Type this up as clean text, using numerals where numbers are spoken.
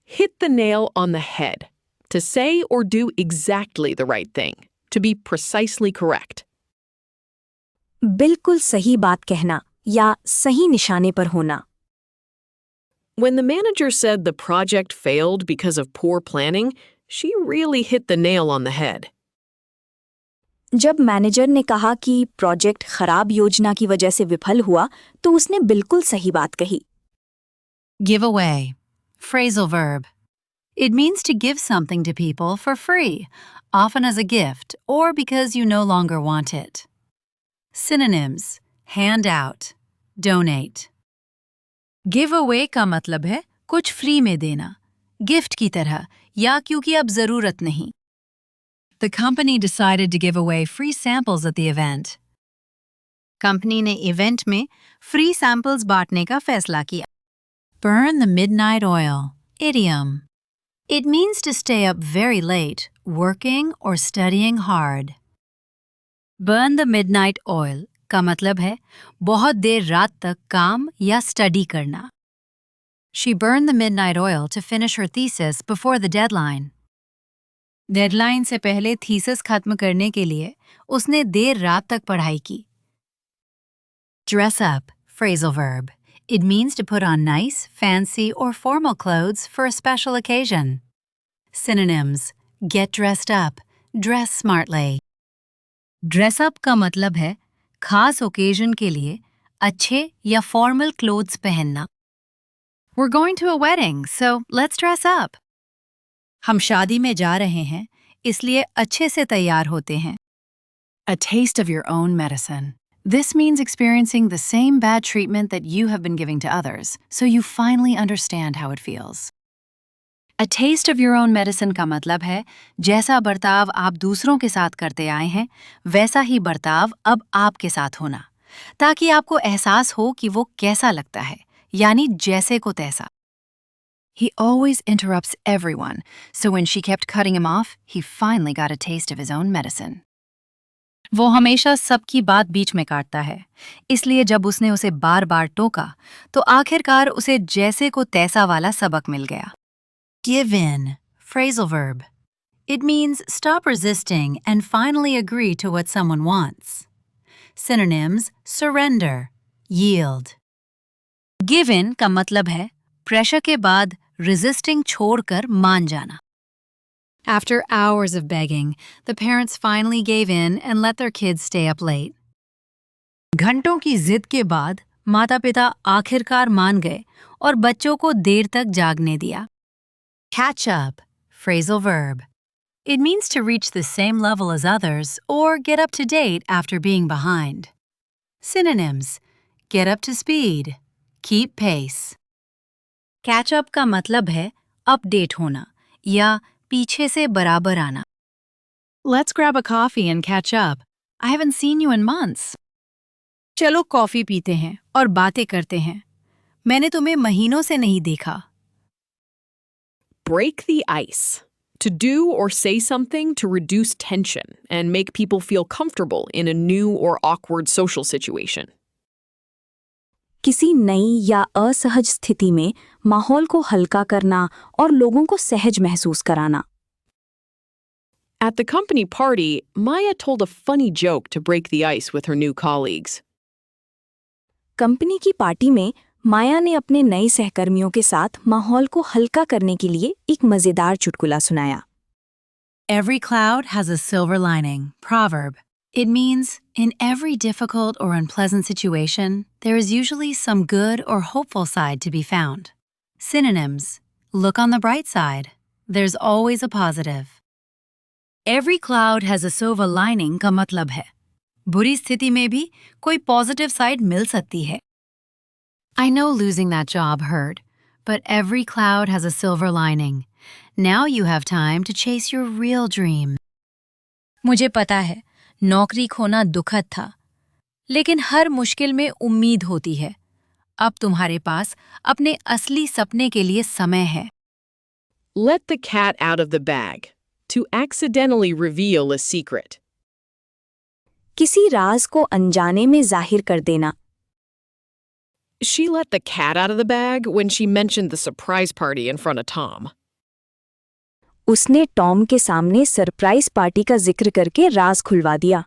hit the nail on the head, to say or do exactly the right thing, to be precisely correct. बिल्कुल सही बात कहना या सही निशाने पर होना. When the manager said the project failed because of poor planning, she really hit the nail on the head. जब मैनेजर ने कहा कि प्रोजेक्ट खराब योजना की वजह से विफल हुआ, तो उसने बिल्कुल सही बात कही. Give away. Phrasal verb. It means to give something to people for free, often as a gift or because you no longer want it. Synonyms: hand out, donate. Give away का मतलब है कुछ फ्री में देना, gift की तरह या क्योंकि अब जरूरत नहीं. The company decided to give away free samples at the event. Company ने इवेंट में फ्री सैंपल्स बांटने का फैसला किया. Burn the midnight oil. Idiom. It means to stay up very late, working or studying hard. Burn the midnight oil का मतलब है बहुत देर रात तक काम या स्टडी करना. She burned the midnight oil to finish her thesis before the deadline. Deadline से पहले थीसिस खत्म करने के लिए उसने देर रात तक पढ़ाई की. Dress up. Phrasal verb. It means to put on nice, fancy, or formal clothes for a special occasion. Synonyms: get dressed up, dress smartly. Dress up का मतलब है खास ओकेजन के लिए अच्छे या फॉर्मल क्लोथ्स पहनना. We're going to a wedding, so let's dress up. हम शादी में जा रहे हैं, इसलिए अच्छे से तैयार होते हैं. A taste of your own medicine. This means experiencing the same bad treatment that you have been giving to others, so you finally understand how it feels. A taste of your own medicine का मतलब है जैसा बर्ताव आप दूसरों के साथ करते आए हैं, वैसा ही बर्ताव अब आपके साथ होना, ताकि आपको एहसास हो कि वो कैसा लगता है, यानी जैसे को तैसा. He always interrupts everyone, so when she kept cutting him off, he finally got a taste of his own medicine. वो हमेशा सबकी बात बीच में काटता है, इसलिए जब उसने उसे बार-बार टोका, तो आखिरकार उसे जैसे को तैसा वाला सबक मिल गया. Give in. Phrasal verb. It means stop resisting and finally agree to what someone wants. Synonyms: surrender, yield. Give in का मतलब है प्रेशर के बाद resisting छोड़कर मान जाना. After hours of begging, the parents finally gave in and let their kids stay up late. घंटों की जिद के बाद माता-पिता आखिरकार मान गए और बच्चों को देर तक जागने दिया. Catch up. Phrasal verb. It means to reach the same level as others or get up to date after being behind. Synonyms: get up to speed, keep pace. Catch up का मतलब है अपडेट होना या पीछे से बराबर आना. Let's grab a coffee and catch up. I haven't seen you in months. चलो कॉफी पीते हैं और बातें करते हैं. मैंने तुम्हें महीनों से नहीं देखा. Break the ice. To do or say something to reduce tension and make people feel comfortable in a new or awkward social situation. किसी नई या असहज स्थिति में माहौल को हल्का करना और लोगों को सहज महसूस कराना. At the company party, Maya told a funny joke to break the ice with her new colleagues. Company की पार्टी में माया ने अपने नए सहकर्मियों के साथ माहौल को हल्का करने के लिए एक मजेदार चुटकुला सुनाया. Every cloud has a silver lining. Proverb. It means, in every difficult or unpleasant situation, there is usually some good or hopeful side to be found. Synonyms: look on the bright side. There's always a positive. Every cloud has a silver lining का मतलब है बुरी स्थिति में भी कोई positive side मिल सकती है. I know losing that job hurt, but every cloud has a silver lining. Now you have time to chase your real dream. मुझे पता है नौकरी खोना दुखद था, लेकिन हर मुश्किल में उम्मीद होती है. अब तुम्हारे पास अपने असली सपने के लिए समय है. Let the cat out of the bag. To accidentally reveal a secret. किसी राज को अनजाने में जाहिर कर देना. She let the cat out of the bag when she mentioned the surprise party in front of Tom. उसने टॉम के सामने सरप्राइज पार्टी का जिक्र करके राज खुलवा दिया।